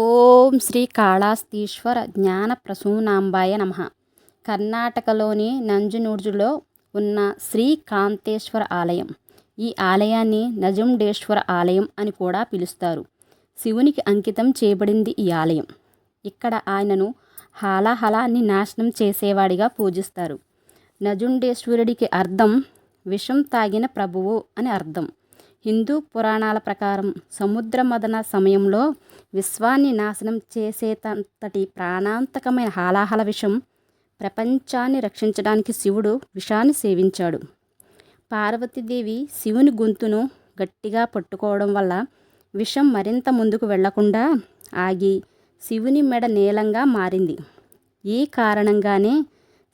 ఓం శ్రీ కాళహస్తీశ్వర జ్ఞాన ప్రసూనాంబాయ నమః. కర్ణాటకలోని నంజనగూడులో ఉన్న శ్రీ కాంతేశ్వర ఆలయం. ఈ ఆలయాన్ని నజుండేశ్వర ఆలయం అని కూడా పిలుస్తారు. శివునికి అంకితం చేయబడింది ఈ ఆలయం. ఇక్కడ ఆయనను హాలాహలాన్ని నాశనం చేసేవాడిగా పూజిస్తారు. నజుండేశ్వరుడికి అర్థం విషం తాగిన ప్రభువు అని అర్థం. హిందూ పురాణాల ప్రకారం సముద్ర మథన సమయంలో విశ్వాన్ని నాశనం చేసేటంతటి ప్రాణాంతకమైన హాలాహల విషం ప్రపంచాన్ని రక్షించడానికి శివుడు విషాన్ని సేవించాడు. పార్వతీదేవి శివుని గొంతును గట్టిగా పట్టుకోవడం వల్ల విషం మరింత ముందుకు వెళ్లకుండా ఆగి శివుని మెడ నీలంగా మారింది. ఈ కారణంగానే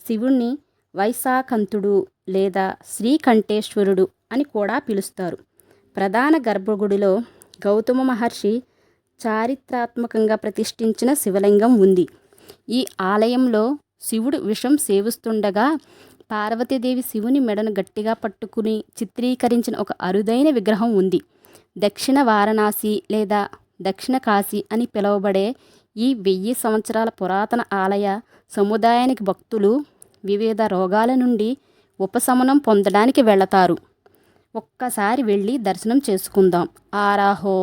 శివుణ్ణి వైశాఖంతుడు లేదా శ్రీకంఠేశ్వరుడు అని కూడా పిలుస్తారు. ప్రధాన గర్భగుడిలో గౌతమ మహర్షి చారిత్రాత్మకంగా ప్రతిష్ఠించిన శివలింగం ఉంది. ఈ ఆలయంలో శివుడు విషం సేవిస్తుండగా పార్వతీదేవి శివుని మెడను గట్టిగా పట్టుకుని చిత్రీకరించిన ఒక అరుదైన విగ్రహం ఉంది. దక్షిణ వారణాసి లేదా దక్షిణ కాశీ అని పిలువబడే ఈ 1000 సంవత్సరాల పురాతన ఆలయ సముదాయానికి భక్తులు వివిధ రోగాల నుండి ఉపశమనం పొందడానికి వెళతారు. ఒక్కసారి వెళ్ళి దర్శనం చేసుకుందాం. ఆరాహో.